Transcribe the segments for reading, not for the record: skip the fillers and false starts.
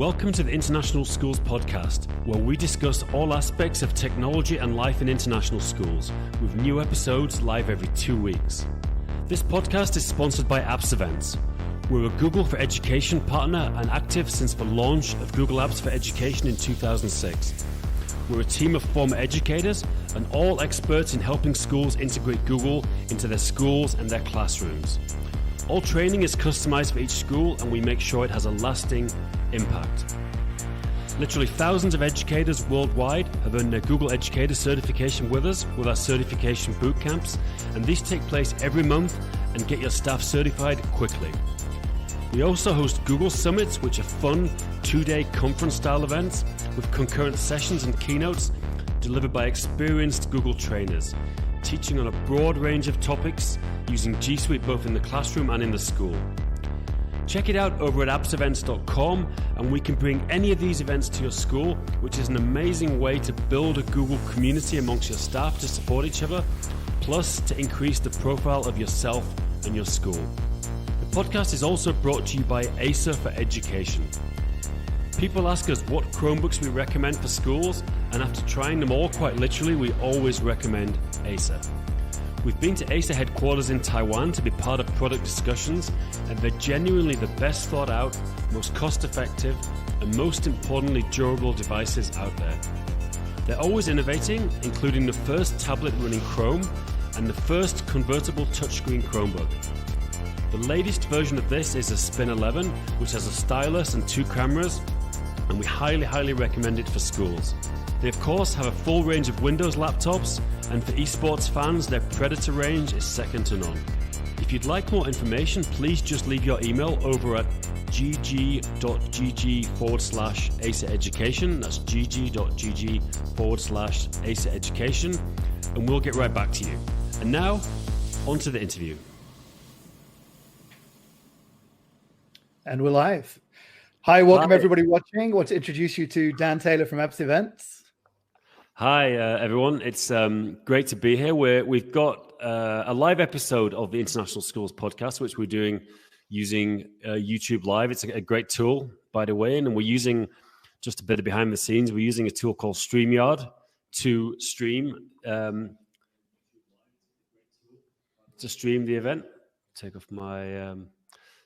Welcome to the International Schools Podcast, where we discuss all aspects of technology and life in international schools, with new episodes live every 2 weeks. This podcast is sponsored by Apps Events. We're a Google for Education partner and active since the launch of Google Apps for Education in 2006. We're a team of former educators and all experts in helping schools integrate Google into their schools and their classrooms. All training is customized for each school, and we make sure it has a lasting impact. Literally thousands of educators worldwide have earned their Google Educator Certification with us with our certification boot camps, and these take place every month and get your staff certified quickly. We also host Google Summits, which are fun 2-day conference-style events with concurrent sessions and keynotes delivered by experienced Google trainers, teaching on a broad range of topics using G Suite both in the classroom and in the school. Check it out over at appsevents.com, and we can bring any of these events to your school, which is an amazing way to build a Google community amongst your staff to support each other, plus to increase the profile of yourself and your school. The podcast is also brought to you by Acer for Education. People ask us what Chromebooks we recommend for schools, and after trying them all quite literally, we always recommend Acer. We've been to Acer headquarters in Taiwan to be part of product discussions, and they're genuinely the best thought out, most cost-effective, and most importantly durable devices out there. They're always innovating, including the first tablet running Chrome and the first convertible touchscreen Chromebook. The latest version of this is a Spin 11, which has a stylus and 2 cameras, and we highly recommend it for schools. They of course have a full range of Windows laptops, and for esports fans, their Predator range is second to none. If you'd like more information, please just leave your email over at gg.gg/Acer Education. That's gg.gg/Acer Education, and we'll get right back to you. And now, on to the interview. And we're live. Hi, welcome everybody watching. I want to introduce you to Dan Taylor from Apps Events. Hi, everyone. It's great to be here. We've got a live episode of the International Schools Podcast, which we're doing using YouTube Live. It's a great tool, by the way, and we're using, just a bit of behind the scenes, we're using a tool called StreamYard to stream the event. Take off my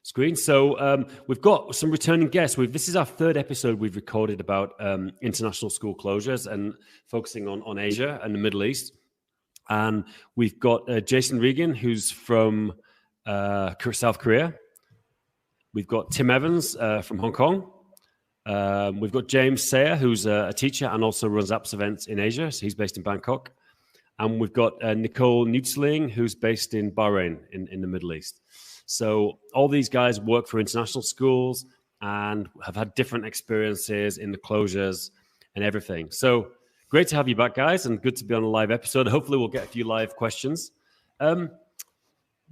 screen. So we've got some returning guests. This is our third episode we've recorded about international school closures and focusing on Asia and the Middle East. And we've got Jason Regin, who's from South Korea. We've got Tim Evans from Hong Kong. We've got James Sayer, who's a teacher and also runs Apps Events in Asia. So he's based in Bangkok. And we've got Nicole Neutzling, who's based in Bahrain in the Middle East. So all these guys work for international schools and have had different experiences in the closures and everything. So great to have you back, guys, and good to be on a live episode. Hopefully we'll get a few live questions. I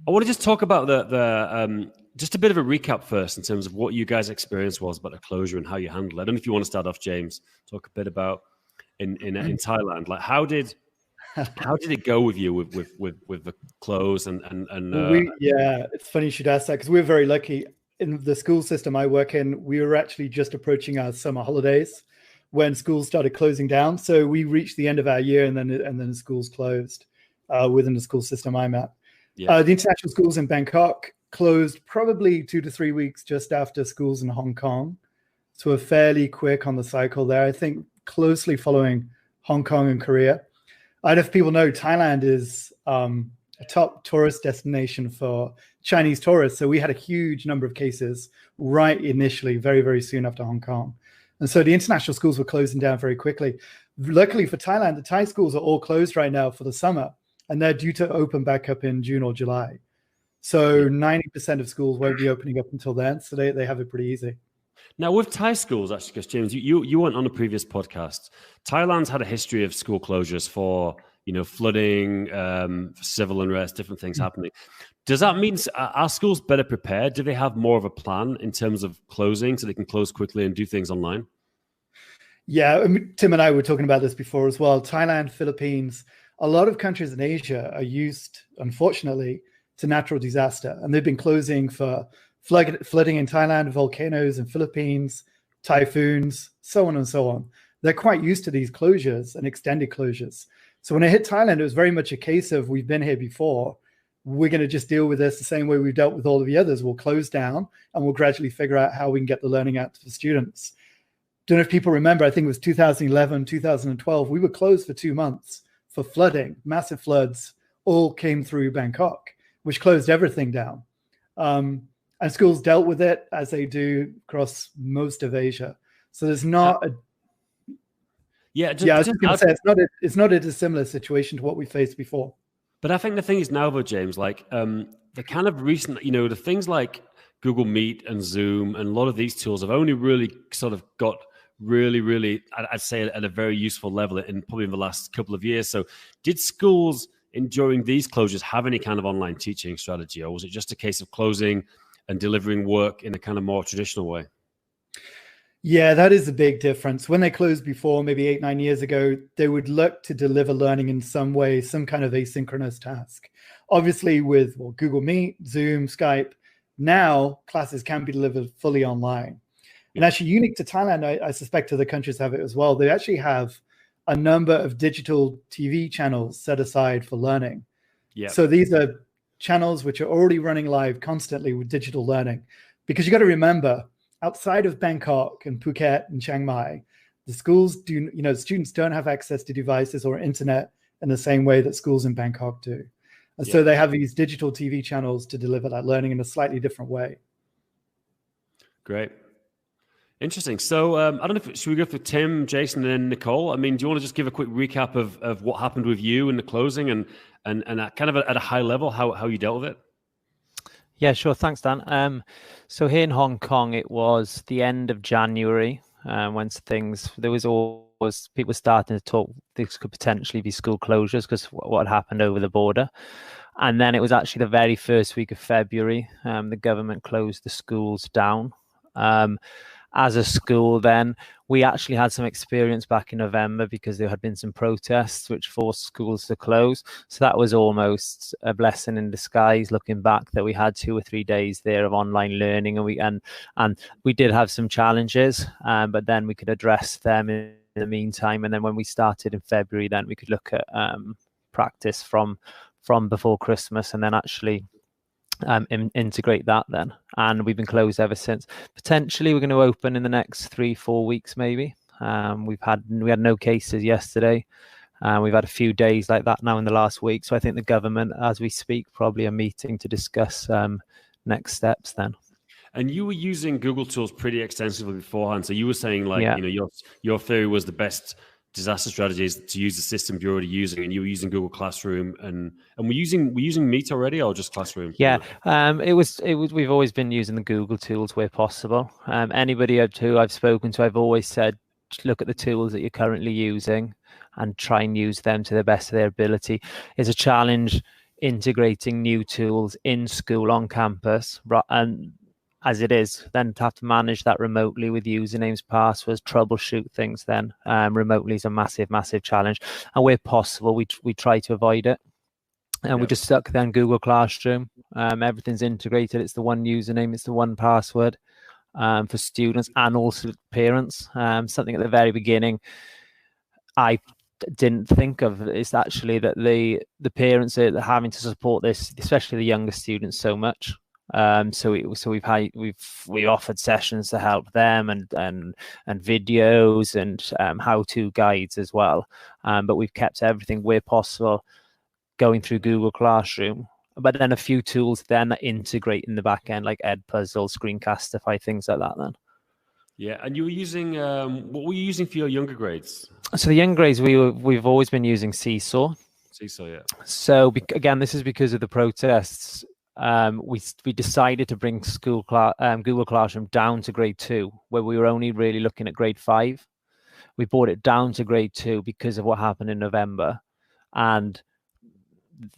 want to just talk about the just a bit of a recap first in terms of what you guys' experience was about the closure and how you handled it. I don't know if you want to start off, James, talk a bit about in Thailand. Like how did it go with you with the close and yeah, it's funny you should ask that, because we're very lucky in the school system I work in. We were actually just approaching our summer holidays when schools started closing down. So we reached the end of our year, and then the schools closed within the school system I'm at. Yeah. The international schools in Bangkok closed probably 2 to 3 weeks just after schools in Hong Kong. So we're fairly quick on the cycle there. I think closely following Hong Kong and Korea. I don't know if people know, Thailand is a top tourist destination for Chinese tourists. So we had a huge number of cases right initially, very, very soon after Hong Kong. And so the international schools were closing down very quickly. Luckily for Thailand, the Thai schools are all closed right now for the summer, and they're due to open back up in June or July. So 90% of schools won't be opening up until then. So they have it pretty easy. Now, with Thai schools, actually, because James, you went on a previous podcast. Thailand's had a history of school closures for, flooding, civil unrest, different things happening. Does that mean are schools better prepared? Do they have more of a plan in terms of closing so they can close quickly and do things online? Yeah, Tim and I were talking about this before as well. Thailand, Philippines, a lot of countries in Asia are used, unfortunately, to natural disaster, and they've been closing for flooding in Thailand, volcanoes in Philippines, typhoons, so on and so on. They're quite used to these closures and extended closures. So when I hit Thailand, it was very much a case of, we've been here before. We're going to just deal with this the same way we've dealt with all of the others. We'll close down and we'll gradually figure out how we can get the learning out to the students. Don't know if people remember, I think it was 2011, 2012. We were closed for 2 months for flooding, massive floods, all came through Bangkok, which closed everything down. And schools dealt with it as they do across most of Asia. So there's not a... I was just going to say, it's not a dissimilar situation to what we faced before. But I think the thing is now, though, James, like the kind of recent, the things like Google Meet and Zoom and a lot of these tools have only really sort of got really, I'd say at a very useful level in probably in the last couple of years. So did schools during these closures have any kind of online teaching strategy, or was it just a case of closing and delivering work in a kind of more traditional way? Yeah, that is a big difference. When they closed before, maybe 8-9 years ago, they would look to deliver learning in some way, some kind of asynchronous task. Obviously with Google Meet, Zoom, Skype, now classes can be delivered fully online. And actually unique to Thailand, I suspect other countries have it as well. They actually have a number of digital TV channels set aside for learning. Yeah. So these are channels which are already running live constantly with digital learning. Because you got to remember, outside of Bangkok and Phuket and Chiang Mai, the schools do, students don't have access to devices or internet in the same way that schools in Bangkok do. And so they have these digital TV channels to deliver that learning in a slightly different way. Great. Interesting. So I don't know, should we go for Tim, Jason, and then Nicole? I mean, do you want to just give a quick recap of what happened with you in the closing and kind of at a high level, how you dealt with it? Yeah, sure. Thanks, Dan. So here in Hong Kong, it was the end of January when there was always people starting to talk this could potentially be school closures because what had happened over the border. And then it was actually the very first week of February, the government closed the schools down. As a school then, we actually had some experience back in November because there had been some protests which forced schools to close. So that was almost a blessing in disguise looking back that we had 2 or 3 days there of online learning and we did have some challenges, but then we could address them in the meantime. And then when we started in February, then we could look at practice from before Christmas and then actually integrate that then, and we've been closed ever since. Potentially we're going to open in the next 3-4 weeks maybe. We had no cases yesterday, we've had a few days like that now in the last week, so I think the government as we speak probably are meeting to discuss next steps then. And you were using Google tools pretty extensively beforehand, so you were saying your theory was the best disaster strategies to use the systems you're already using, and you were using Google Classroom and we're using Meet already, or just Classroom? Yeah, it was. We've always been using the Google tools where possible. Anybody who I've spoken to, I've always said, look at the tools that you're currently using and try and use them to the best of their ability. It's a challenge integrating new tools in school on campus, and as it is, then to have to manage that remotely with usernames, passwords, troubleshoot things then remotely is a massive, massive challenge. And where possible, we try to avoid it. And we just stuck then Google Classroom. Everything's integrated. It's the one username, it's the one password for students and also parents. Something at the very beginning I didn't think of is actually that the parents are having to support this, especially the younger students, so much. So we've offered sessions to help them and videos and how-to guides as well. But we've kept everything where possible going through Google Classroom. But then a few tools then that integrate in the back end, like Edpuzzle, Screencastify, things like that. Then. Yeah, and you were using what were you using for your younger grades? So the younger grades we've always been using Seesaw. Seesaw, yeah. So again, this is because of the protests. We decided to bring Google Classroom down to grade 2, where we were only really looking at grade 5. We brought it down to grade 2 because of what happened in November, and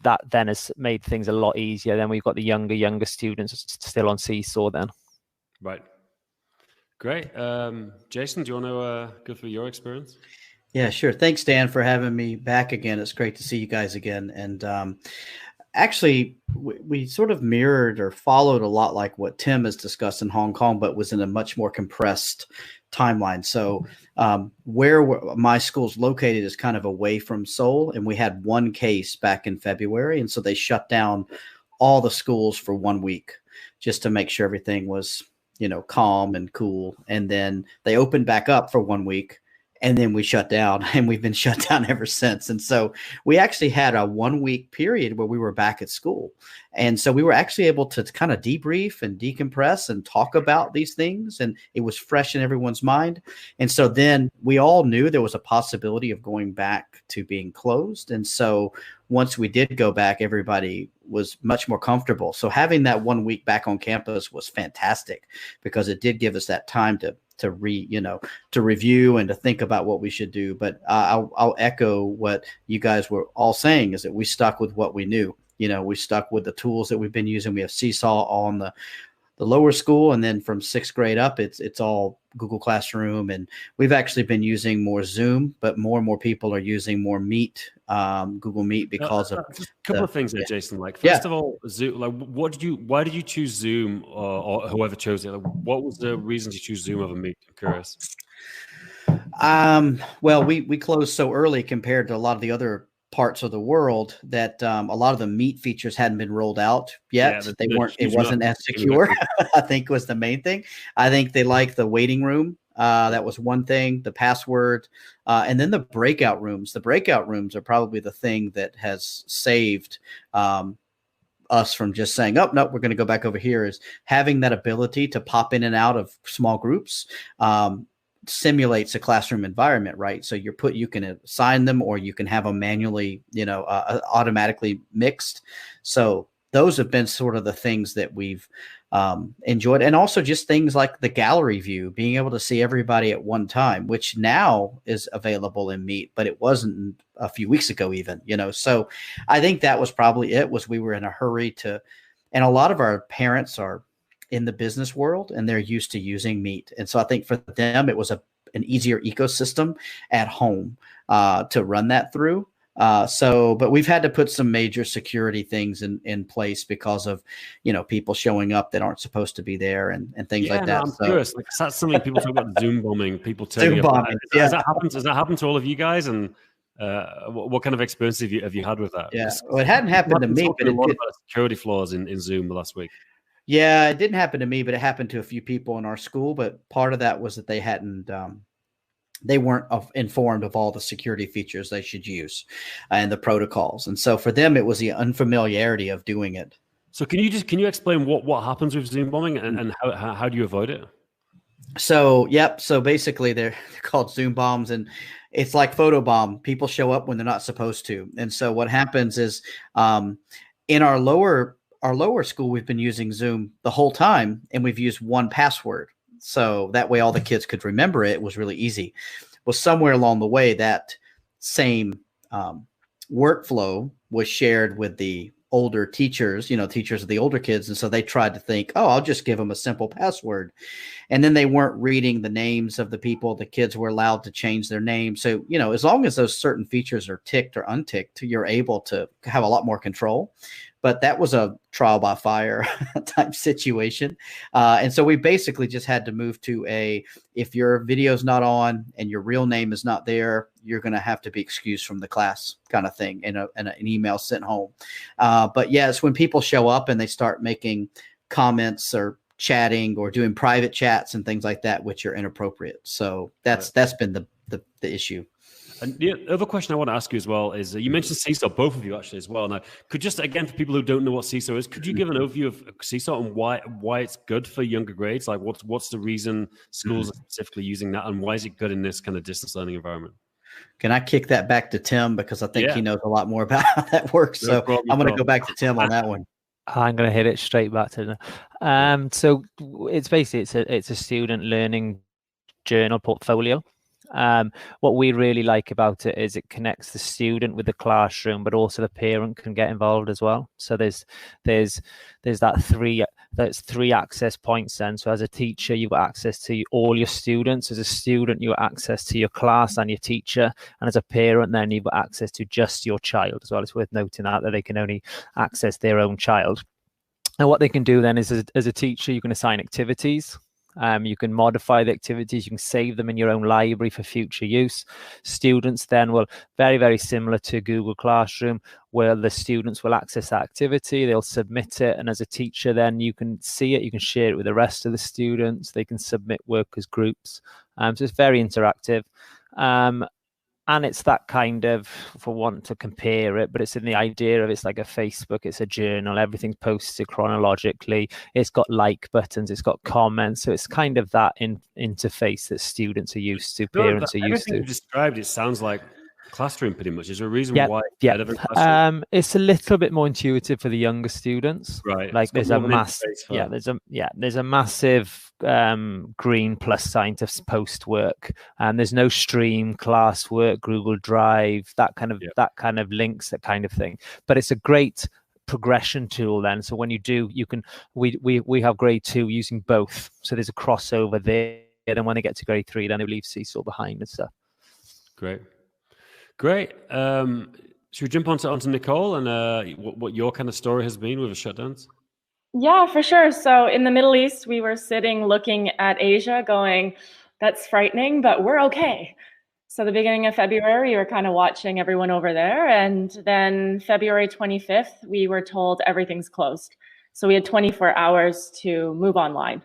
that then has made things a lot easier. Then we've got the younger students still on Seesaw then. Right. Great. Jason, do you want to go through your experience? Yeah, sure. Thanks, Dan, for having me back again. It's great to see you guys again. And actually, we sort of mirrored or followed a lot like what Tim has discussed in Hong Kong, but was in a much more compressed timeline. So where my school's located is kind of away from Seoul, and we had one case back in February, and so they shut down all the schools for 1 week just to make sure everything was, calm and cool. And then they opened back up for 1 week, and then we shut down, and we've been shut down ever since. And so we actually had a 1 week period where we were back at school. And so we were actually able to kind of debrief and decompress and talk about these things. And it was fresh in everyone's mind. And so then we all knew there was a possibility of going back to being closed. And so once we did go back, everybody was much more comfortable. So having that 1 week back on campus was fantastic, because it did give us that time to review and to think about what we should do. But I'll echo what you guys were all saying, is that we stuck with what we knew. We stuck with the tools that we've been using. We have Seesaw on the lower school, and then from 6th grade up, it's all Google Classroom. And we've actually been using more Zoom, but more and more people are using more Meet, Google Meet, because of a couple of things there, Jason. Like, first of all, Zoom. Like, why did you choose Zoom, or whoever chose it? Like, what was the reason to choose Zoom over Meet? I'm curious. Well, we closed so early compared to a lot of the other parts of the world that a lot of the Meet features hadn't been rolled out yet. Yeah, it wasn't as secure, I think, was the main thing. I think they like the waiting room. That was one thing, the password, and then the breakout rooms. The breakout rooms are probably the thing that has saved us from just saying, oh, no, we're going to go back over here, is having that ability to pop in and out of small groups. Simulates a classroom environment, right? So you can assign them, or you can have them manually, automatically mixed. So those have been sort of the things that we've enjoyed. And also just things like the gallery view, being able to see everybody at one time, which now is available in Meet, but it wasn't a few weeks ago even, So I think that was probably it, was we were in a hurry and a lot of our parents are in the business world, and they're used to using Meet. And so I think for them, it was an easier ecosystem at home to run that through. But we've had to put some major security things in place because of, people showing up that aren't supposed to be there and things like that. I'm curious. Like, that's something people talk about, Zoom bombing, people turning Zoom bombing. Has that happened to all of you guys? And what kind of experience have you had with that? Yeah, well, it hadn't happened to me, but a lot about security flaws in Zoom the last week. Yeah, it didn't happen to me, but it happened to a few people in our school. But part of that was that they weren't informed of all the security features they should use and the protocols. And so for them, it was the unfamiliarity of doing it. So can you explain what happens with Zoom bombing and how do you avoid it? So, yep. So basically they're called Zoom bombs, and it's like photobomb. People show up when they're not supposed to. And so what happens is in our lower school, we've been using Zoom the whole time, and we've used one password. So that way all the kids could remember it. It was really easy. Well, somewhere along the way, that same workflow was shared with the older teachers, teachers of the older kids. And so they tried to think, oh, I'll just give them a simple password. And then they weren't reading the names of the people. The kids were allowed to change their name. So, as long as those certain features are ticked or unticked, you're able to have a lot more control. But that was a trial by fire type situation. And so we basically just had to move to if your video's not on and your real name is not there, you're going to have to be excused from the class kind of thing, and an email sent home. But yes, when people show up and they start making comments or chatting or doing private chats and things like that, which are inappropriate. So that's been the issue. And the other question I want to ask you as well is, you mentioned Seesaw, both of you actually as well. Now, again, for people who don't know what Seesaw is, could you give an overview of Seesaw and why it's good for younger grades? Like, what's the reason schools are specifically using that, and why is it good in this kind of distance learning environment? Can I kick that back to Tim, because I think he knows a lot more about how that works. So I'm going to go back to Tim on that one. I'm going to hit it straight back to them. So it's basically it's a student learning journal portfolio. What we really like about it is it connects the student with the classroom, but also the parent can get involved as well. So there's that That's 3 access points then. So as a teacher, you've got access to all your students. As a student, you have access to your class and your teacher. And as a parent, then you've got access to just your child as well. It's worth noting that they can only access their own child. And what they can do then is, as a teacher, you can assign activities. You can modify the activities. You can save them in your own library for future use. Students then will, very, very similar to Google Classroom, where the students will access that activity. They'll submit it. And as a teacher, then you can see it. You can share it with the rest of the students. They can submit work as groups. So it's very interactive. And it's that kind of, for want to compare it, but it's in the idea of it's like a Facebook, it's a journal, everything's posted chronologically, it's got like buttons, it's got comments. So it's kind of that interface that students are used to, parents are used to. Everything you described, it sounds like Classroom pretty much. Is there a reason why it's better than Classroom? It's a little bit more intuitive for the younger students. Right. Like there's a massive green plus sign to post work, and there's no stream, classwork, Google Drive, that kind of links, that kind of thing. But it's a great progression tool then. So when you do, you can, we have grade 2 using both. So there's a crossover there. Then when they get to grade 3, then they leave Seesaw behind and stuff. Great. Should we jump onto Nicole and what your kind of story has been with the shutdowns? Yeah, for sure. So in the Middle East, we were sitting looking at Asia going, that's frightening, but we're okay. So the beginning of February, we were kind of watching everyone over there. And then February 25th, we were told everything's closed. So we had 24 hours to move online.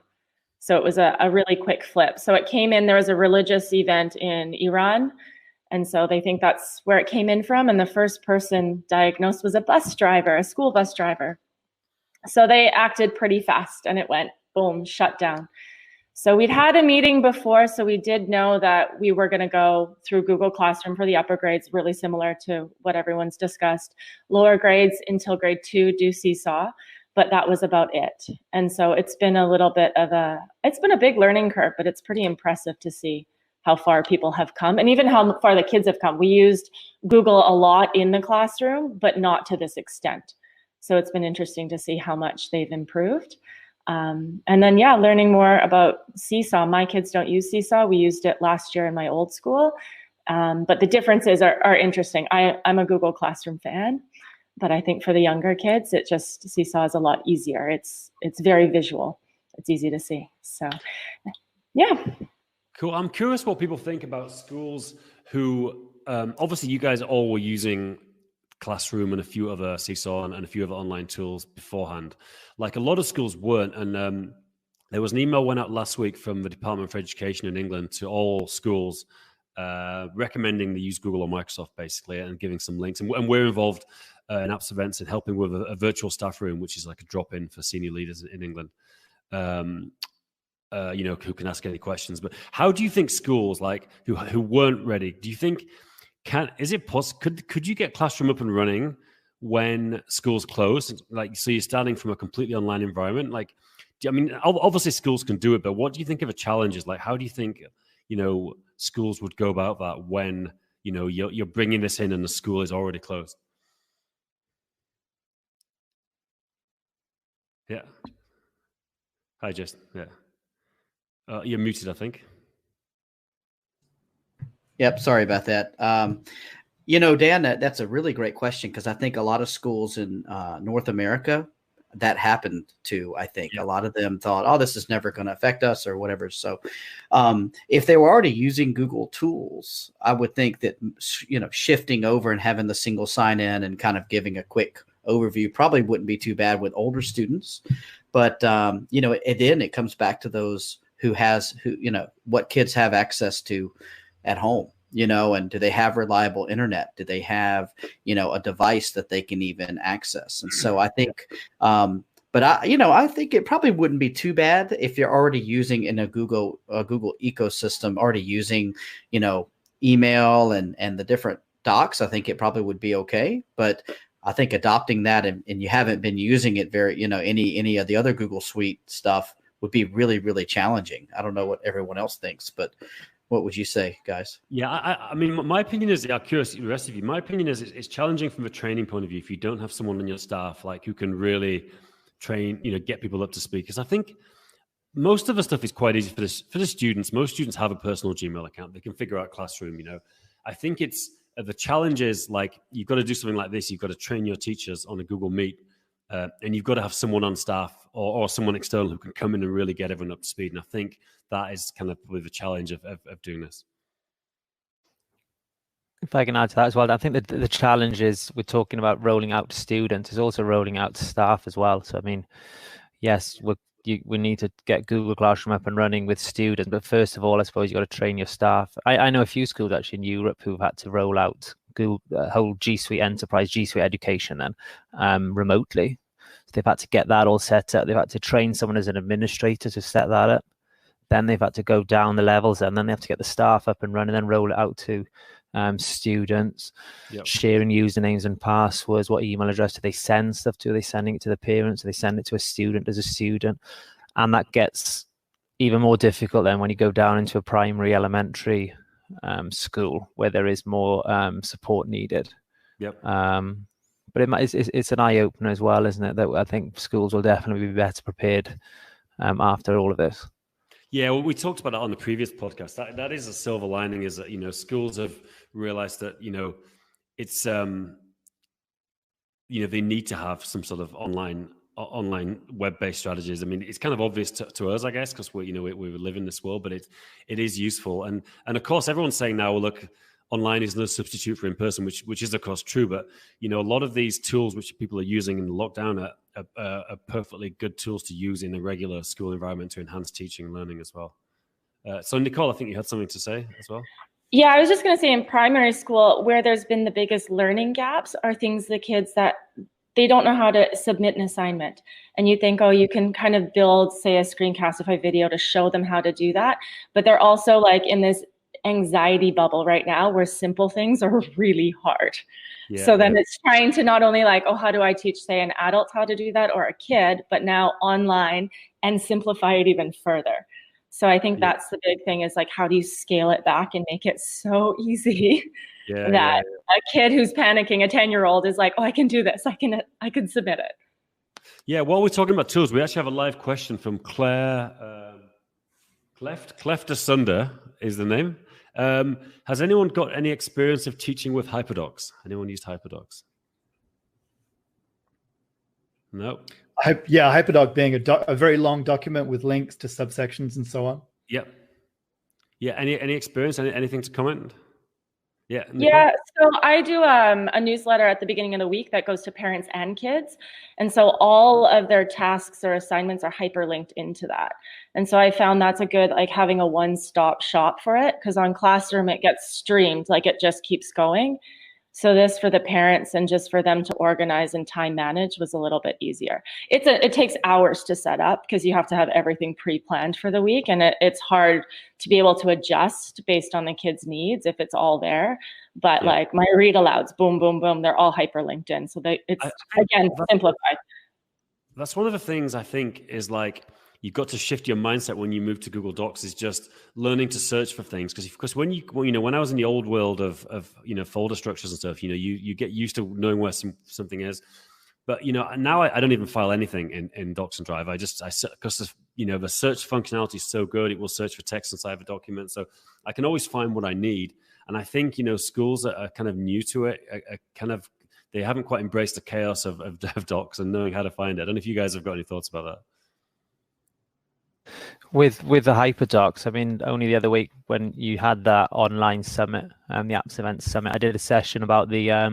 So it was a really quick flip. So it came in, there was a religious event in Iran. And so they think that's where it came in from. And the first person diagnosed was a bus driver, a school bus driver. So they acted pretty fast and it went boom, shut down. So we'd had a meeting before, so we did know that we were going to go through Google Classroom for the upper grades, really similar to what everyone's discussed. Lower grades until grade 2 do Seesaw, but that was about it. And so it's been a little bit of it's been a big learning curve, but it's pretty impressive to see how far people have come and even how far the kids have come. We used Google a lot in the classroom, but not to this extent. So it's been interesting to see how much they've improved. And then, learning more about Seesaw. My kids don't use Seesaw. We used it last year in my old school. But the differences are interesting. I'm a Google Classroom fan, but I think for the younger kids, Seesaw is a lot easier. It's very visual. It's easy to see. So, yeah. Cool. I'm curious what people think about schools who, obviously you guys all were using Classroom and a few other Seesaw and a few other online tools beforehand. Like a lot of schools weren't. And there was an email went out last week from the Department for Education in England to all schools recommending they use Google or Microsoft basically and giving some links. And we're involved in Apps Events and helping with a virtual staff room, which is like a drop-in for senior leaders in England. Who can ask any questions. But how do you think schools like who weren't ready, do you think could you get Classroom up and running when schools close? Like, so you're starting from a completely online environment. Like, obviously schools can do it, but what do you think of the challenges? Like, how do you think, schools would go about that when, you're bringing this in and the school is already closed? Yeah. Hi, Justin. Yeah. You're muted, I think. Yep. Sorry about that. Dan, that's a really great question because I think a lot of schools in North America that happened to. I think a lot of them thought, "Oh, this is never going to affect us" or whatever. So, if they were already using Google tools, I would think that shifting over and having the single sign-in and kind of giving a quick overview probably wouldn't be too bad with older students. But then it comes back to those who what kids have access to at home, and do they have reliable internet? Do they have, a device that they can even access? And so I think, I think it probably wouldn't be too bad if you're already using in a Google ecosystem, already using, email and the different docs. I think it probably would be okay. But I think adopting that and you haven't been using it very, any of the other Google Suite stuff would be really, really challenging. I don't know what everyone else thinks, but what would you say, guys? Yeah, I mean, my opinion is, I'm curious, the rest of you, my opinion is it's challenging from a training point of view if you don't have someone on your staff like who can really train, get people up to speed. Because I think most of the stuff is quite easy for the students. Most students have a personal Gmail account. They can figure out Classroom. I think it's the challenge is like you've got to do something like this. You've got to train your teachers on a Google Meet, and you've got to have someone on staff or someone external who can come in and really get everyone up to speed. And I think that is kind of probably the challenge of doing this. If I can add to that as well, I think that the challenge is we're talking about rolling out to students, is also rolling out to staff as well. So, I mean, yes, we need to get Google Classroom up and running with students, but first of all, I suppose you've got to train your staff. I know a few schools actually in Europe who've had to roll out Google whole G Suite Enterprise, G Suite Education then remotely. So they've had to get that all set up. They've had to train someone as an administrator to set that up. Then they've had to go down the levels, and then they have to get the staff up and running, and then roll it out to students, sharing usernames and passwords. What email address do they send stuff to? Are they sending it to the parents? Do they send it to a student as a student? And that gets even more difficult then when you go down into a primary, elementary school where there is more support needed. But it's an eye opener as well, isn't it? That I think schools will definitely be better prepared after all of this. Yeah, well, we talked about that on the previous podcast. That is a silver lining, is that schools have realized that it's they need to have some sort of online web-based strategies. I mean, it's kind of obvious to us, I guess, because we live in this world, but it is useful. And of course, everyone's saying now, well, look, online is no substitute for in person, which is of course true. But a lot of these tools which people are using in lockdown are perfectly good tools to use in a regular school environment to enhance teaching and learning as well. So Nicole, I think you had something to say as well. Yeah, I was just going to say in primary school, where there's been the biggest learning gaps are things the kids that they don't know how to submit an assignment. And you think, oh, you can kind of build, say, a Screencastify video to show them how to do that. But they're also like in this anxiety bubble right now where simple things are really hard. So then it's trying to not only like, oh, how do I teach, say, an adult how to do that or a kid, but now online and simplify it even further. So I think that's the big thing is like, how do you scale it back and make it so easy that a kid who's panicking, a 10-year-old is like, oh, I can do this. I can submit it. Yeah, while we're talking about tools, we actually have a live question from Claire. Cleft Asunder is the name. Has anyone got any experience of teaching with HyperDocs? Anyone used HyperDocs? No. HyperDoc being a very long document with links to subsections and so on. Yep. Yeah. Any experience? Anything to comment? Yeah. Nicole? Yeah. So I do a newsletter at the beginning of the week that goes to parents and kids. And so all of their tasks or assignments are hyperlinked into that. And so I found that's a good, like having a one-stop shop for it, because on Classroom, it gets streamed, like it just keeps going. So this for the parents and just for them to organize and time manage was a little bit easier. It takes hours to set up because you have to have everything pre-planned for the week. And it's hard to be able to adjust based on the kids' needs if it's all there. But like my read alouds, boom, boom, boom, they're all hyperlinked in. So it's again, simplified. That's one of the things I think is like, you've got to shift your mindset when you move to Google Docs, is just learning to search for things. Because when I was in the old world of folder structures and stuff, you get used to knowing where something is. But now I don't even file anything in Docs and Drive. Because the search functionality is so good, it will search for text inside the document, so I can always find what I need. And I think schools that are kind of new to it are kind of, they haven't quite embraced the chaos of Docs and knowing how to find it. I don't know if you guys have got any thoughts about that. With the HyperDocs, I mean, only the other week when you had that online summit, the Apps Events Summit, I did a session about the a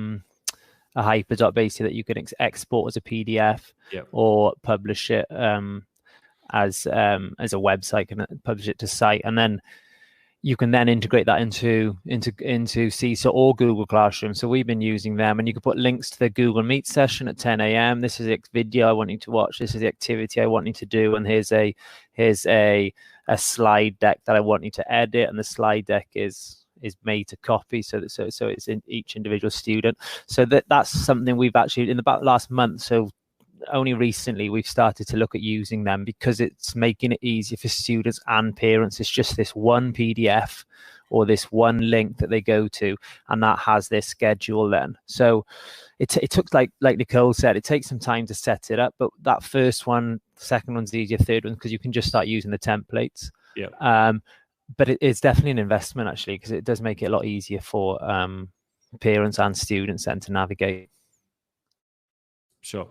HyperDoc basically that you can export as a PDF or publish it as a website, and publish it to site, and then you can then integrate that into CSA or Google Classroom. So we've been using them, and you can put links to the Google Meet session at 10 a.m. This is the video I want you to watch. This is the activity I want you to do, and here's a slide deck that I want you to edit, and the slide deck is made to copy, so it's in each individual student. So that's something we've actually in about last month. So only recently we've started to look at using them because it's making it easier for students and parents. It's just this one PDF or this one link that they go to, and that has their schedule then. So it took, like Nicole said, it takes some time to set it up, but that first one, second one's easier, third one, because you can just start using the templates. Yeah. But it's definitely an investment, actually, because it does make it a lot easier for parents and students then to navigate. Sure.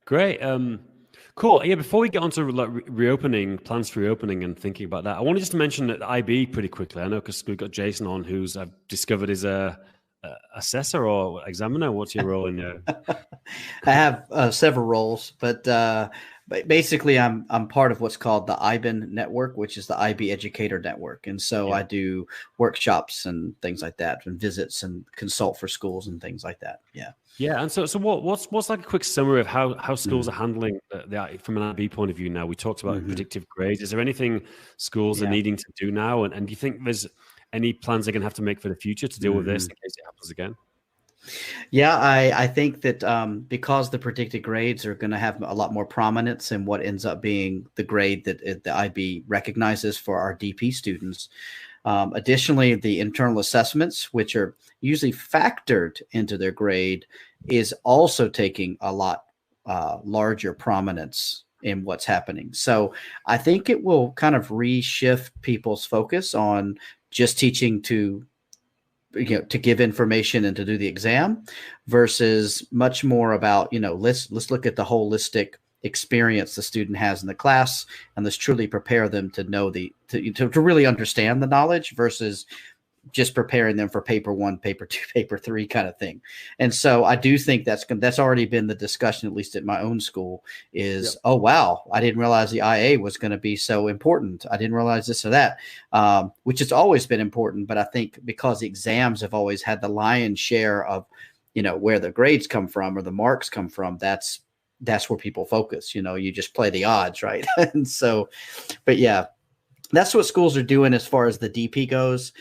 Great. Cool. Yeah, before we get on to reopening, plans for reopening and thinking about that, I wanted just to mention that IB pretty quickly. I know because we've got Jason on, who's I've discovered is a assessor or examiner. What's your role in there? I have several roles, but basically I'm part of what's called the IBIN network, which is the IB Educator Network. And so I do workshops and things like that, and visits and consult for schools and things like that. Yeah. Yeah, and so what's like a quick summary of how schools are handling the from an IB point of view now? We talked about predictive grades. Is there anything schools are needing to do now? And do you think there's any plans they're going to have to make for the future to deal with this in case it happens again? Yeah, I think that because the predicted grades are going to have a lot more prominence in what ends up being the grade that the IB recognizes for our DP students. Additionally, the internal assessments, which are usually factored into their grade, is also taking a lot larger prominence in what's happening. So I think it will kind of reshift people's focus on just teaching to give information and to do the exam, versus much more about, let's look at the holistic experience the student has in the class, and let's truly prepare them to know to really understand the knowledge, versus just preparing them for paper 1, paper 2, paper 3 kind of thing. And so I do think that's already been the discussion, at least at my own school, is, oh, wow, I didn't realize the IA was going to be so important. I didn't realize this or that, which has always been important. But I think because the exams have always had the lion's share of, where the grades come from or the marks come from, that's where people focus. You just play the odds, right? And so, but yeah, that's what schools are doing as far as the DP goes.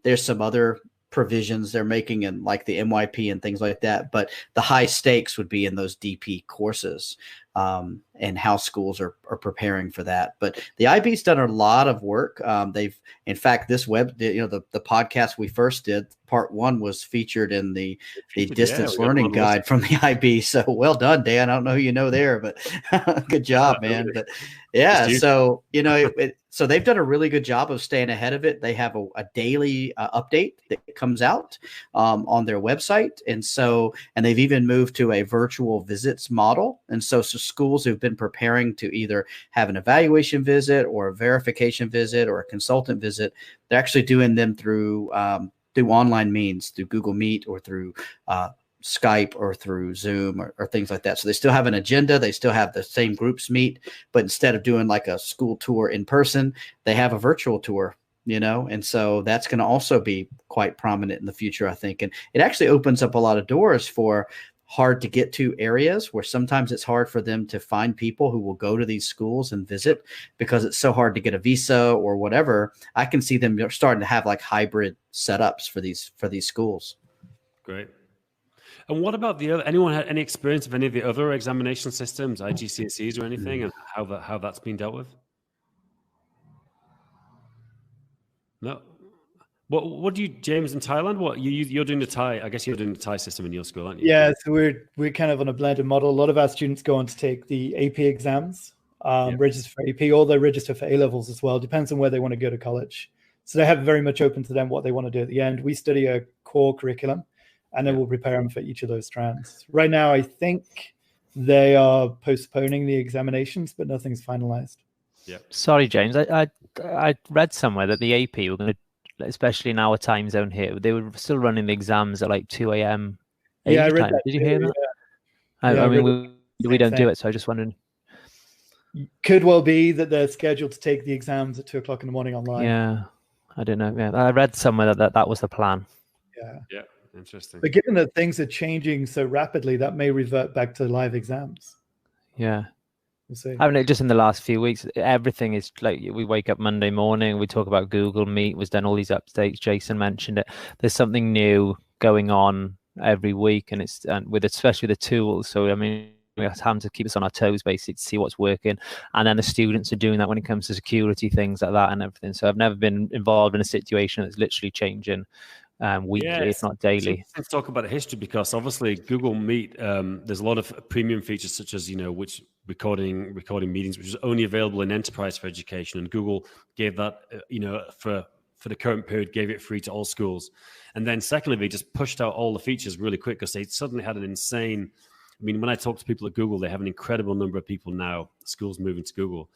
There's some other provisions they're making in like the MYP and things like that, but the high stakes would be in those DP courses, and how schools are preparing for that. But the IB's done a lot of work. They've, in fact, this the podcast we first did, part 1 was featured in the distance learning guide from the IB. So well done, Dan. I don't know who you know there, but good job, man. But yeah, so so they've done a really good job of staying ahead of it. They have a daily update that comes out on their website. And they've even moved to a virtual visits model. And so schools who've been preparing to either have an evaluation visit or a verification visit or a consultant visit, they're actually doing them through online means, through Google Meet or through Skype or through Zoom or things like that. So they still have an agenda. They still have the same groups meet, but instead of doing like a school tour in person, they have a virtual tour, and so that's going to also be quite prominent in the future, I think. And it actually opens up a lot of doors for hard to get to areas where sometimes it's hard for them to find people who will go to these schools and visit because it's so hard to get a visa or whatever. I can see them starting to have like hybrid setups for these schools. Great. And what about anyone had any experience of any of the other examination systems, IGCSEs or anything, and how that's been dealt with? No. What do you, James, in Thailand? What you're doing the Thai? I guess you're doing the Thai system in your school, aren't you? Yeah, so we're kind of on a blended model. A lot of our students go on to take the AP exams, register for AP, or they register for A levels as well. Depends on where they want to go to college. So they have very much open to them what they want to do at the end. We study a core curriculum, and then we'll prepare them for each of those strands. Right now, I think they are postponing the examinations, but nothing's finalized. Yeah. Sorry, James. I read somewhere that the AP were going to, especially in our time zone here, they were still running the exams at like 2 a.m. Yeah, I read time. that. Did you hear that? Yeah. I mean, we don't do it, so I just wondered. Could well be that they're scheduled to take the exams at 2 o'clock in the morning online. Yeah, I don't know. Yeah, I read somewhere that was the plan. Yeah. Interesting. But given that things are changing so rapidly, that may revert back to live exams. Yeah. We'll see. I mean, just in the last few weeks, everything is like, we wake up Monday morning, we talk about Google Meet, was done all these updates. Jason mentioned it. There's something new going on every week, and especially the tools. So I mean, having to keep us on our toes basically to see what's working, and then the students are doing that when it comes to security things like that and everything. So I've never been involved in a situation that's literally changing weekly, if not daily. Let's talk about the history, because obviously Google Meet, there's a lot of premium features such as, which recording meetings, which is only available in enterprise for education, and Google gave that, for the current period, gave it free to all schools. And then secondly, they just pushed out all the features really quick because they suddenly had an insane, when I talk to people at Google, they have an incredible number of people now, schools moving to Google.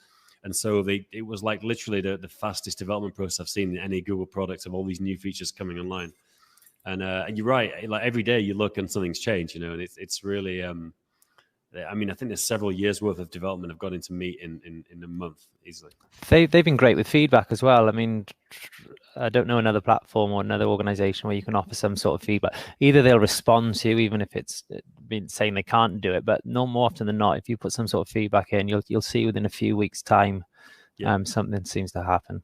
And so it was like literally the fastest development process I've seen in any Google product, of all these new features coming online. And you're right, like every day you look and something's changed, and it's really, I think there's several years worth of development have gone into Meet in a month easily. They've been great with feedback as well. I don't know another platform or another organization where you can offer some sort of feedback. Either they'll respond to you, even if it's been saying they can't do it, but no more often than not, if you put some sort of feedback in, you'll see within a few weeks' time, something seems to happen.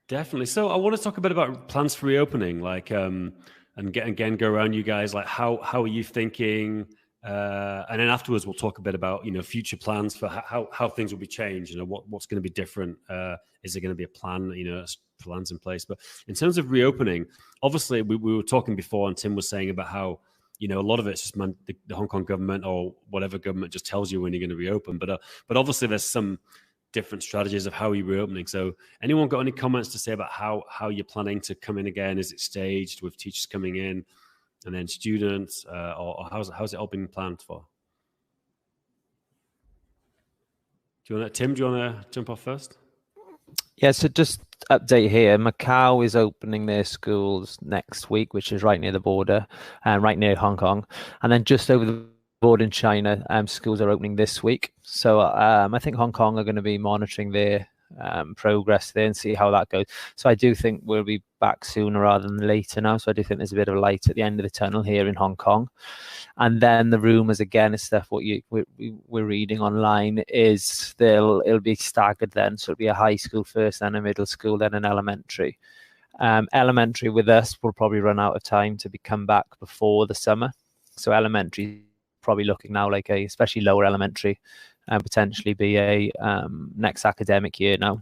Definitely. So I want to talk a bit about plans for reopening, and go around you guys, like how are you thinking? And then afterwards, we'll talk a bit about, future plans for how things will be changed, what's going to be different. Is there going to be a plan, plans in place? But in terms of reopening, obviously we were talking before, and Tim was saying about how, a lot of it's just the Hong Kong government or whatever government just tells you when you're going to reopen. But obviously there's some different strategies of how you're reopening. So anyone got any comments to say about how you're planning to come in again? Is it staged with teachers coming in and then students, or how's it all being planned for? Tim, do you want to jump off first? Yeah, so just update here. Macau is opening their schools next week, which is right near the border and right near Hong Kong. And then just over the border in China, schools are opening this week. So I think Hong Kong are going to be monitoring their progress there and see how that goes. So I do think we'll be back sooner rather than later now. So I do think there's a bit of a light at the end of the tunnel here in Hong Kong. And then the rumours, again, is stuff we're reading online, is it'll be staggered then. So it'll be a high school first, then a middle school, then an elementary. Elementary with us will probably run out of time to come back before the summer. So elementary probably looking now like especially lower elementary, and potentially be a next academic year now.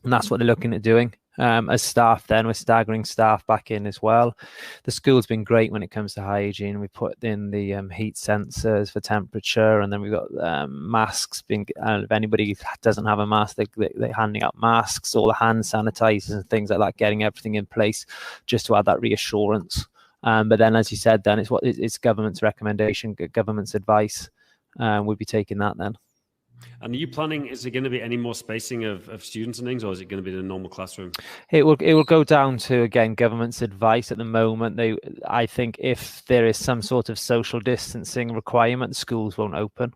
And that's what they're looking at doing. As staff then, we're staggering staff back in as well. The school's been great when it comes to hygiene. We put in the heat sensors for temperature, and then we've got masks. If anybody doesn't have a mask, they're handing out masks, all the hand sanitizers and things like that, getting everything in place just to add that reassurance. But then, as you said, then it's government's recommendation, government's advice. We'll be taking that then. And are you planning, is there going to be any more spacing of students and things, or is it going to be the normal classroom? It will go down to, again, government's advice at the moment. I think if there is some sort of social distancing requirement, schools won't open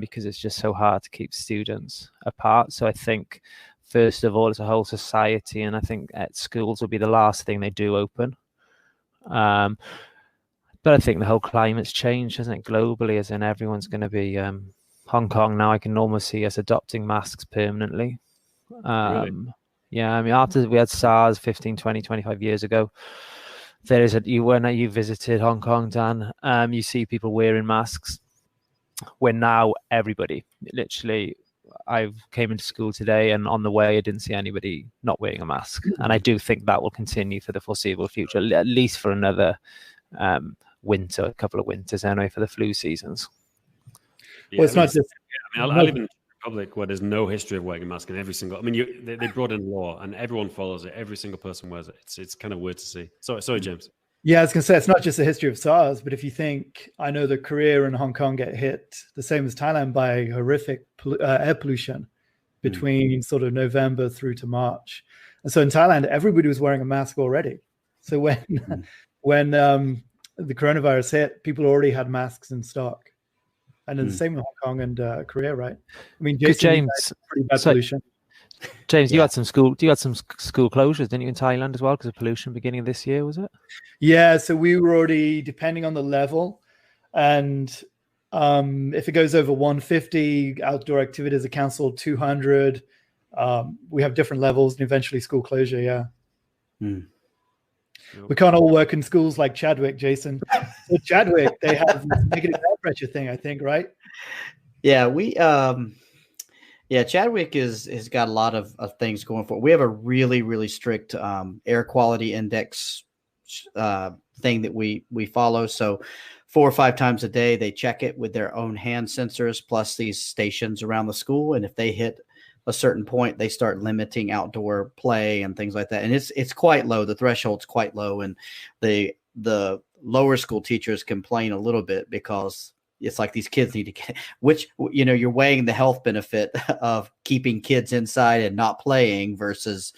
because it's just so hard to keep students apart. So I think, first of all, it's a whole society, and I think at schools will be the last thing they do open. But I think the whole climate's changed, hasn't it, globally, as in everyone's going to be... Hong Kong now, I can almost see us adopting masks permanently. Really? Yeah, after we had SARS 15, 20, 25 years ago, when you visited Hong Kong, Dan, you see people wearing masks. When now everybody, literally, I came into school today, and on the way I didn't see anybody not wearing a mask. And I do think that will continue for the foreseeable future, at least for another winter, a couple of winters anyway, for the flu seasons. Yeah, well, it's not just. I live in the Republic where there's no history of wearing a mask in every single. They brought in law and everyone follows it. Every single person wears it. It's kind of weird to see. Sorry, James. Yeah, I was going to say it's not just the history of SARS, but if you think, I know that Korea and Hong Kong get hit the same as Thailand by horrific air pollution between sort of November through to March, and so in Thailand everybody was wearing a mask already. So when the coronavirus hit, people already had masks in stock. And then the same with Hong Kong and Korea, right? Jason, James, pretty bad pollution. James, you had some school closures, didn't you, in Thailand as well, because of pollution beginning of this year, was it? Yeah, so we were already, depending on the level, and if it goes over 150, outdoor activities are cancelled. 200, we have different levels, and eventually school closure. Yeah. We can't all work in schools like Chadwick, Jason. So Chadwick, they have negative air temperature thing, I think, right? Yeah, Chadwick has got a lot of things going for it. We have a really, really strict air quality index thing that we follow. So 4 or 5 times a day, they check it with their own hand sensors, plus these stations around the school. And if they hit a certain point, they start limiting outdoor play and things like that. And it's quite low. The threshold's quite low. And the lower school teachers complain a little bit because it's like these kids need to get, which, you're weighing the health benefit of keeping kids inside and not playing versus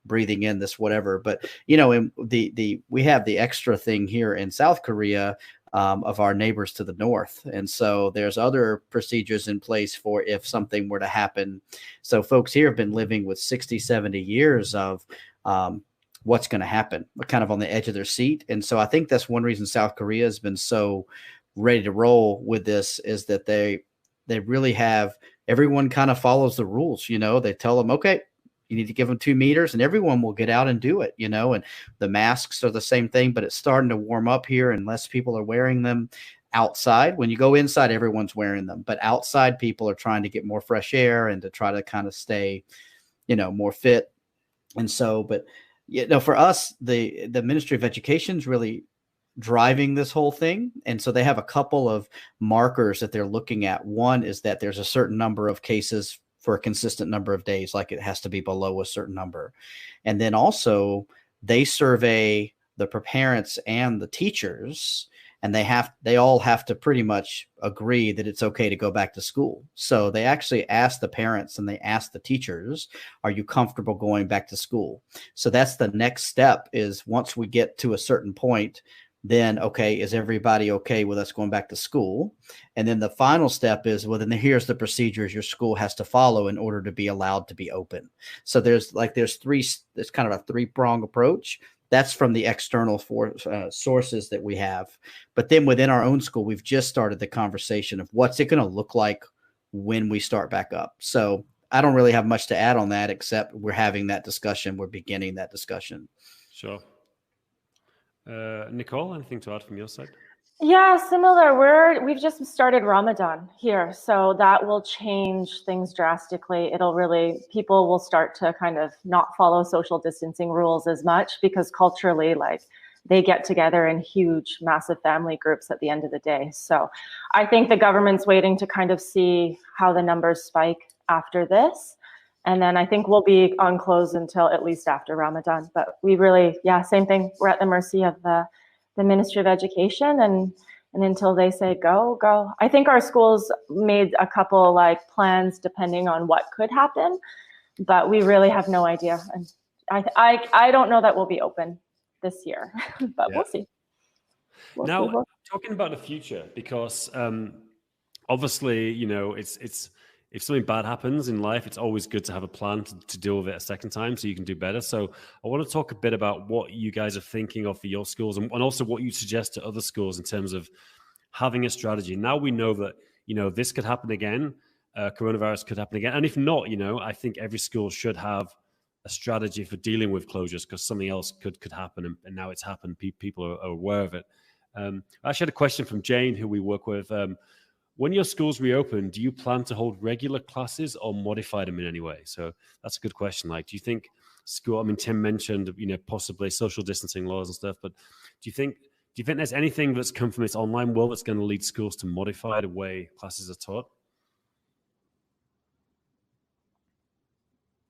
breathing in this whatever. But, we have the extra thing here in South Korea of our neighbors to the north. And so there's other procedures in place for if something were to happen. So folks here have been living with 60, 70 years of what's going to happen, kind of on the edge of their seat. And so I think that's one reason South Korea has been so ready to roll with this, is that they really have, everyone kind of follows the rules. They tell them, okay, you need to give them 2 meters, and everyone will get out and do it, and the masks are the same thing, but it's starting to warm up here and less people are wearing them outside. When you go inside, everyone's wearing them, but outside people are trying to get more fresh air and to try to kind of stay, more fit. And so, but for us, the Ministry of Education is really driving this whole thing. And so they have a couple of markers that they're looking at. One is that there's a certain number of cases for a consistent number of days, like it has to be below a certain number. And then also they survey the parents and the teachers, and they all have to pretty much agree that it's okay to go back to school. So they actually ask the parents and they ask the teachers, are you comfortable going back to school? So that's the next step, is once we get to a certain point, then, okay, is everybody okay with us going back to school? And then the final step is, well, then here's the procedures your school has to follow in order to be allowed to be open. So there's kind of a 3-prong approach. That's from the external sources that we have. But then within our own school, we've just started the conversation of what's it going to look like when we start back up. So I don't really have much to add on that, except we're having that discussion. We're beginning that discussion. Sure. Nicole, anything to add from your side? Yeah, similar. We've just started Ramadan here, so that will change things drastically. People will start to kind of not follow social distancing rules as much, because culturally, they get together in huge, massive family groups at the end of the day. So I think the government's waiting to kind of see how the numbers spike after this. And then I think we'll be on close until at least after Ramadan. But we really, same thing. We're at the mercy of the Ministry of Education, and until they say go. I think our schools made a couple plans depending on what could happen, but we really have no idea. And I don't know that we'll be open this year, but we'll see. Now, talking about the future, because obviously, it's if something bad happens in life, it's always good to have a plan to deal with it a second time so you can do better. So I want to talk a bit about what you guys are thinking of for your schools, and also what you suggest to other schools in terms of having a strategy. Now we know that, this could happen again, coronavirus could happen again. And if not, I think every school should have a strategy for dealing with closures, because something else could happen. And now it's happened. People are aware of it. I actually had a question from Jane, who we work with. When your schools reopen, do you plan to hold regular classes or modify them in any way? So that's a good question. Do you think Tim mentioned, possibly social distancing laws and stuff, but do you think there's anything that's come from this online world that's going to lead schools to modify the way classes are taught?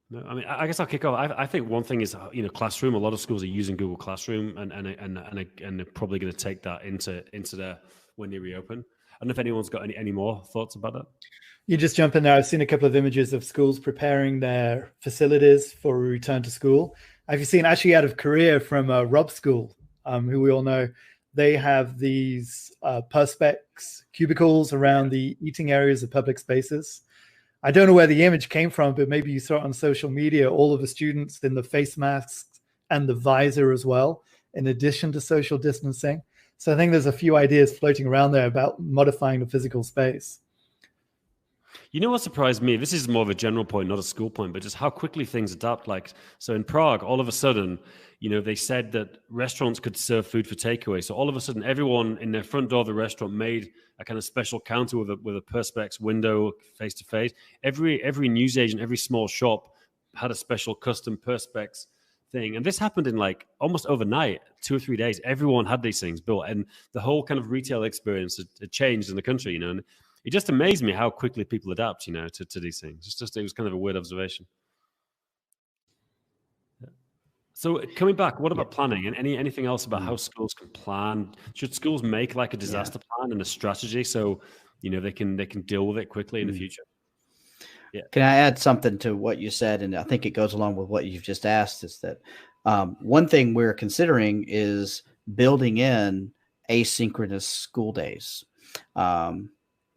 No, I guess I'll kick off. I think one thing is, Classroom. A lot of schools are using Google Classroom, and they're probably going to take that into their when they reopen. I don't know if anyone's got any more thoughts about that. You just jump in there. I've seen a couple of images of schools preparing their facilities for a return to school. Have you seen, actually out of Korea, from Rob School, who we all know, they have these perspex cubicles around the eating areas of public spaces. I don't know where the image came from, but maybe you saw it on social media, all of the students in the face masks and the visor as well, in addition to social distancing. So I think there's a few ideas floating around there about modifying the physical space. You know what surprised me? This is more of a general point, not a school point, but just how quickly things adapt. Like, so in Prague, all of a sudden, they said that restaurants could serve food for takeaway. So all of a sudden, everyone in their front door of the restaurant made a kind of special counter with a perspex window face to face. Every newsagent, every small shop had a special custom perspex thing. And this happened in like almost overnight, 2 or 3 days. Everyone had these things built, and the whole kind of retail experience had changed in the country, and it just amazed me how quickly people adapt, to these things. It was kind of a weird observation. So coming back, what about planning, and anything else about how schools can plan? Should schools make like a disaster plan and a strategy so they can deal with it quickly in the future? Yeah. Can I add something to what you said? And I think it goes along with what you've just asked, is that one thing we're considering is building in asynchronous school days.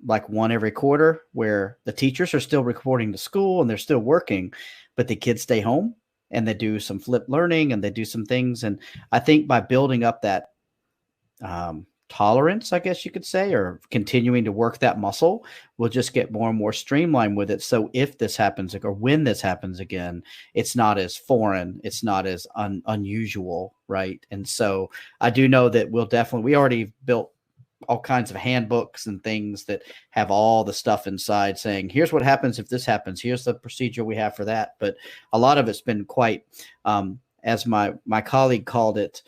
Like one every quarter, where the teachers are still reporting to school and they're still working, but the kids stay home and they do some flipped learning and they do some things. And I think by building up that tolerance, I guess you could say, or continuing to work that muscle, we'll just get more and more streamlined with it. So if this happens, or when this happens again, it's not as foreign, it's not as unusual, right? And so I do know that we already built all kinds of handbooks and things that have all the stuff inside saying, here's what happens if this happens. Here's the procedure we have for that. But a lot of it's been quite, as my colleague called it,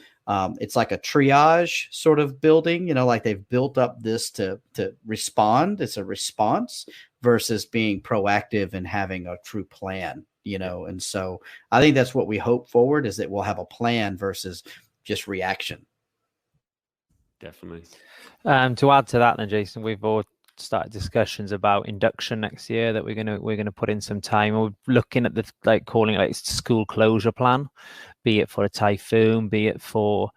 it's like a triage sort of building, like they've built up this to respond. It's a response versus being proactive and having a true plan, And so I think that's what we hope forward, is that we'll have a plan versus just reaction. Definitely. To add to that, then, Jason, we've all started discussions about induction next year that we're gonna put in some time. We're looking at calling it school closure plan, be it for a typhoon, be it for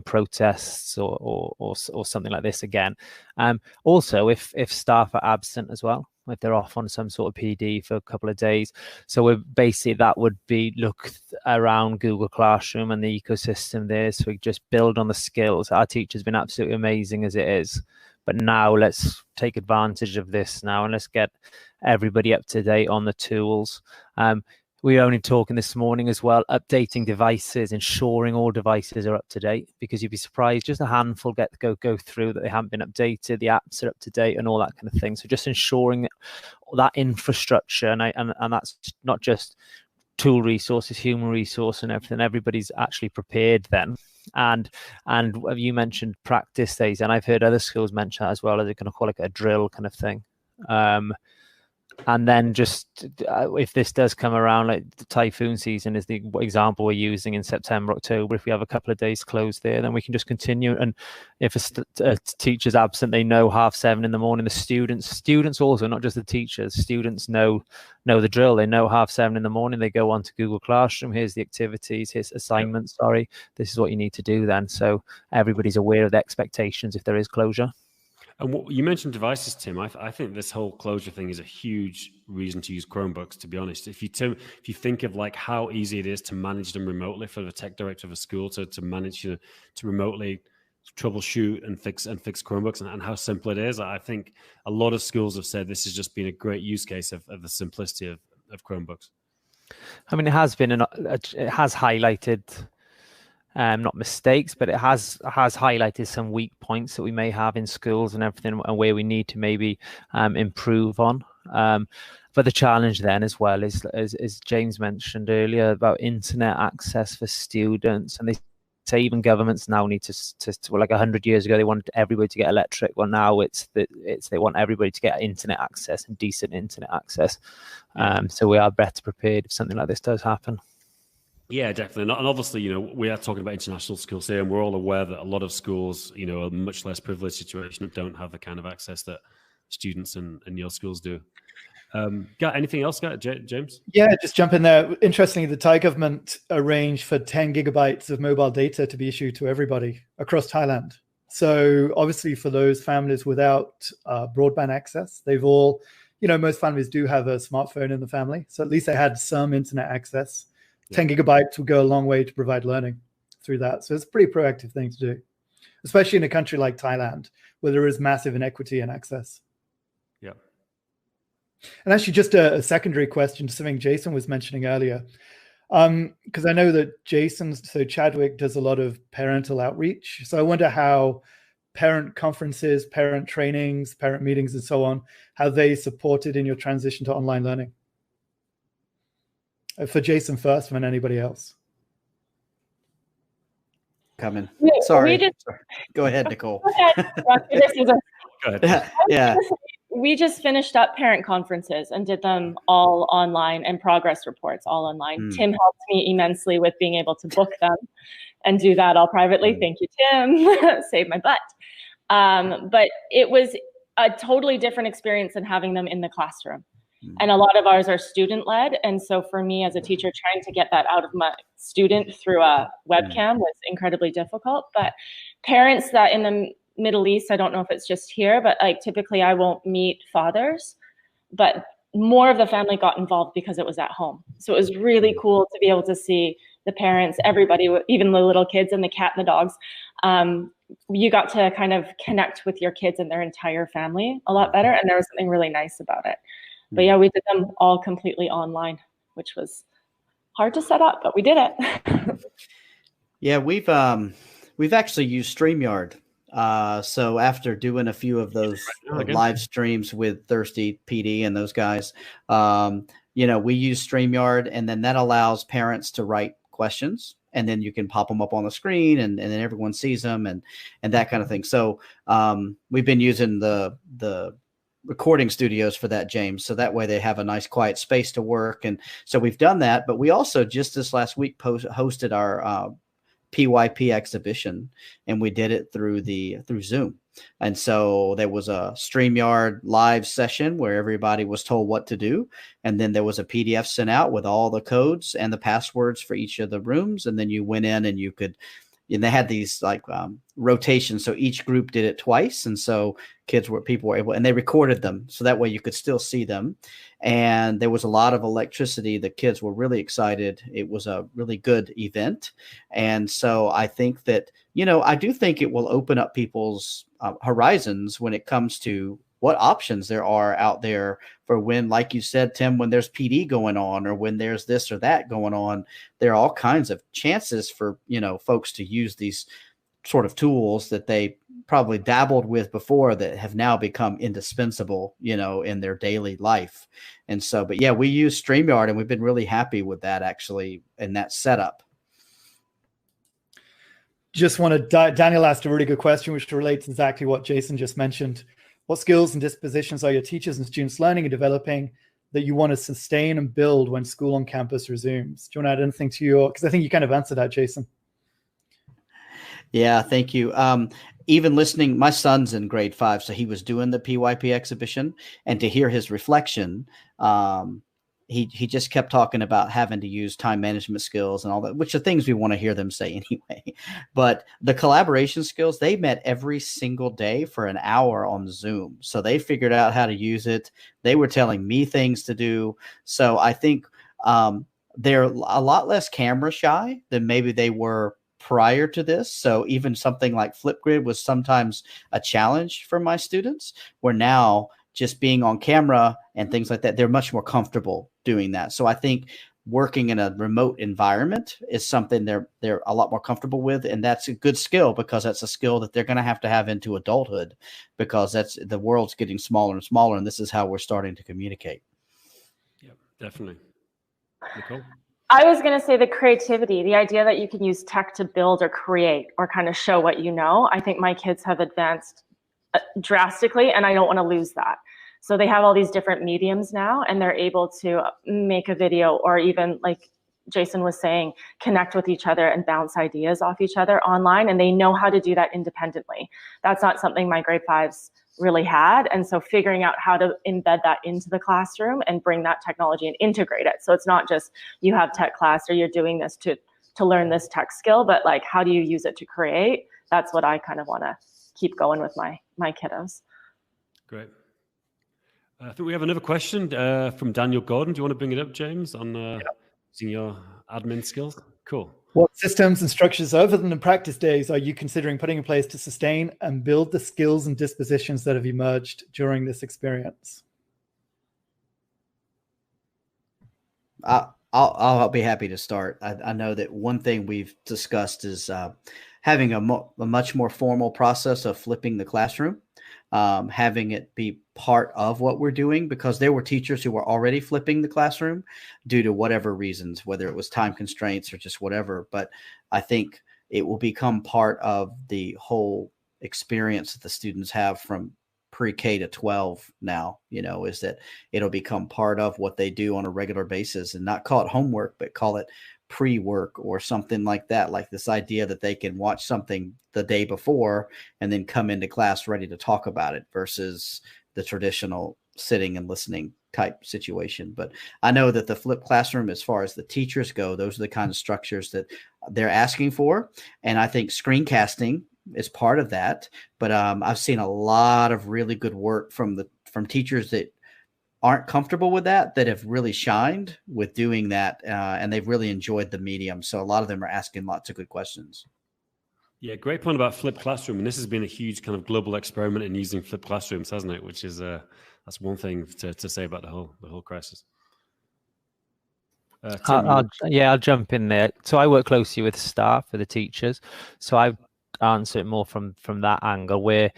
protests or something like this again. Also, if staff are absent as well, if they're off on some sort of PD for a couple of days. So we're basically, that would be look around Google Classroom and the ecosystem there. So we just build on the skills. Our teacher's been absolutely amazing as it is. But now let's take advantage of this now, and let's get everybody up to date on the tools. We were only talking this morning as well, updating devices, ensuring all devices are up to date, because you'd be surprised, just a handful go through that they haven't been updated, the apps are up to date and all that kind of thing. So just ensuring that infrastructure, and that's not just tool resources, human resource and everything, everybody's actually prepared then. And you mentioned practice days, and I've heard other schools mention that as well, as they're going to call it a drill kind of thing. And then just if this does come around, like the typhoon season is the example we're using in September, October, if we have a couple of days closed there, then we can just continue. And if a teacher's absent, they know 7:30 in the morning. The students also, not just the teachers, students know the drill. They know 7:30 in the morning. They go on to Google Classroom. Here's the activities, here's assignments. Sorry, this is what you need to do then. So everybody's aware of the expectations if there is closure. And what you mentioned devices, Tim. I think this whole closure thing is a huge reason to use Chromebooks, to be honest. If you think of like how easy it is to manage them remotely for the tech director of a school to manage to remotely troubleshoot and fix Chromebooks, and how simple it is, I think a lot of schools have said this has just been a great use case of the simplicity of Chromebooks. I mean, it has highlighted not mistakes, but it has highlighted some weak points that we may have in schools and everything, and where we need to maybe improve on. But the challenge then as well is, as James mentioned earlier, about internet access for students. And they say even governments now need to like 100 years ago, they wanted everybody to get electric. Well, now they want everybody to get internet access and decent internet access. So we are better prepared if something like this does happen. Yeah, definitely. And obviously, we are talking about international schools here, and we're all aware that a lot of schools, are a much less privileged situation and don't have the kind of access that students in your schools do. Got anything else, James? Yeah, just jump in there. Interestingly, the Thai government arranged for 10 gigabytes of mobile data to be issued to everybody across Thailand. So obviously for those families without broadband access, they've all, most families do have a smartphone in the family. So at least they had some internet access. 10 gigabytes will go a long way to provide learning through that. So it's a pretty proactive thing to do, especially in a country like Thailand, where there is massive inequity in access. Yeah. And actually, just a secondary question to something Jason was mentioning earlier, because I know that Chadwick does a lot of parental outreach. So I wonder how parent conferences, parent trainings, parent meetings, and so on, how they supported in your transition to online learning. For Jason first, and anybody else. Coming. Sorry. Go ahead, Nicole. Go ahead. Yeah. We just finished up parent conferences and did them all online, and progress reports all online. Tim helped me immensely with being able to book them and do that all privately. Thank you, Tim. Saved my butt. But it was a totally different experience than having them in the classroom. And a lot of ours are student-led. And so for me as a teacher, trying to get that out of my student through a webcam was incredibly difficult. But parents that in the Middle East, I don't know if it's just here, but like typically I won't meet fathers, but more of the family got involved because it was at home. So it was really cool to be able to see the parents, everybody, even the little kids and the cat and the dogs. You got to kind of connect with your kids and their entire family a lot better. And there was something really nice about it. But yeah, we did them all completely online, which was hard to set up, but we did it. Yeah, we've actually used StreamYard. So after doing a few of those live streams with Thirsty PD and those guys, we use StreamYard, and then that allows parents to write questions, and then you can pop them up on the screen, and then everyone sees them and that kind of thing. So we've been using the recording studios for that, James, so that way they have a nice quiet space to work. And so we've done that, but we also just this last week hosted our PYP exhibition, and we did it through Zoom. And so there was a StreamYard live session where everybody was told what to do, and then there was a PDF sent out with all the codes and the passwords for each of the rooms, and then you went in and you could. And they had these like rotations, so each group did it twice, and so people were able, and they recorded them, so that way you could still see them. And there was a lot of electricity. The kids were really excited. It was a really good event, and so I think that I do think it will open up people's horizons when it comes to what options there are out there for when, like you said, Tim, when there's PD going on or when there's this or that going on. There are all kinds of chances for, folks to use these sort of tools that they probably dabbled with before that have now become indispensable, in their daily life. And so, but yeah, we use StreamYard, and we've been really happy with that actually in that setup. Just Daniel asked a really good question, which relates exactly what Jason just mentioned. What skills and dispositions are your teachers and students learning and developing that you want to sustain and build when school on campus resumes? Do you want to add anything to your, because I think you kind of answered that, Jason. Yeah, thank you. Even listening, my son's in grade 5, so he was doing the PYP exhibition, and to hear his reflection, he just kept talking about having to use time management skills and all that, which are things we want to hear them say anyway. But the collaboration skills, they met every single day for an hour on Zoom. So they figured out how to use it. They were telling me things to do. So I think they're a lot less camera shy than maybe they were prior to this. So even something like Flipgrid was sometimes a challenge for my students, where now just being on camera and things like that, they're much more comfortable doing that. So I think working in a remote environment is something they're a lot more comfortable with. And that's a good skill, because that's a skill that they're going to have into adulthood, because the world's getting smaller and smaller. And this is how we're starting to communicate. Yep, definitely. Nicole? I was going to say the creativity, the idea that you can use tech to build or create or kind of show what you know. I think my kids have advanced drastically, and I don't want to lose that. So they have all these different mediums now, and they're able to make a video, or even, like Jason was saying, connect with each other and bounce ideas off each other online. And they know how to do that independently. That's not something my grade 5s really had. And so figuring out how to embed that into the classroom and bring that technology and integrate it. So it's not just you have tech class or you're doing this to learn this tech skill, but like, how do you use it to create? That's what I kind of want to keep going with my kiddos. Great. I think we have another question from Daniel Gordon. Do you want to bring it up, James, on using your admin skills? Cool. What systems and structures other than the practice days are you considering putting in place to sustain and build the skills and dispositions that have emerged during this experience? I'll be happy to start. I know that one thing we've discussed is having a much more formal process of flipping the classroom, having it be part of what we're doing, because there were teachers who were already flipping the classroom due to whatever reasons, whether it was time constraints or just whatever. But I think it will become part of the whole experience that the students have from pre-K to 12 now, is that it'll become part of what they do on a regular basis, and not call it homework, but call it pre-work or something like that. Like this idea that they can watch something the day before and then come into class ready to talk about it versus the traditional sitting and listening type situation. But I know that the flipped classroom, as far as the teachers go, those are the kind of structures that they're asking for. And I think screencasting is part of that. But I've seen a lot of really good work from teachers that aren't comfortable with that have really shined with doing that, and they've really enjoyed the medium. So a lot of them are asking lots of good questions. Yeah, great point about flipped classroom. And this has been a huge kind of global experiment in using flipped classrooms, hasn't it? Which is that's one thing to say about the whole crisis. Tim, I'll jump in there. So I work closely with staff, for the teachers. So I answer it more from that angle, where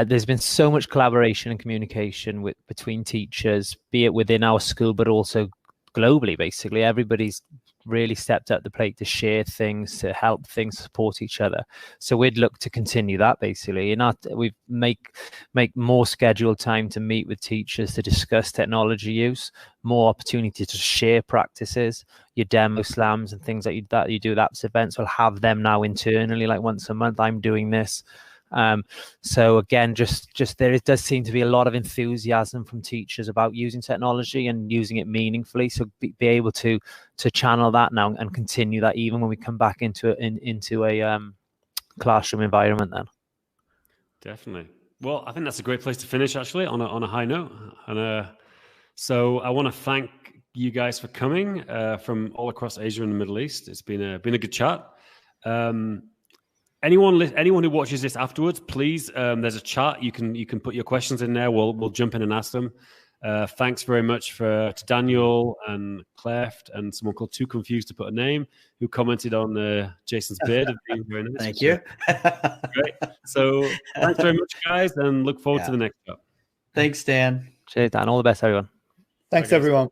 there's been so much collaboration and communication between teachers, be it within our school, but also globally. Basically, everybody's really stepped up the plate to share things, to help things, support each other. So we'd look to continue that, basically. We make more scheduled time to meet with teachers to discuss technology use, more opportunity to share practices, your demo slams and things that you do at apps events. We'll have them now internally, like once a month. I'm doing this. So again, just it does seem to be a lot of enthusiasm from teachers about using technology and using it meaningfully. So be able to channel that now and continue that even when we come back into a classroom environment. Then definitely. Well, I think that's a great place to finish, actually, on a high note. And so I want to thank you guys for coming from all across Asia and the Middle East. It's been a good chat. Anyone who watches this afterwards, please, there's a chat. You can put your questions in there. We'll jump in and ask them. Thanks very much to Daniel and Cleft and someone called Too Confused to Put a Name, who commented on Jason's beard. Being very nice. Thank you. Great. So thanks very much, guys, and look forward to the next show. Thanks, Dan. Cheers, Dan. All the best, everyone. Thanks, everyone.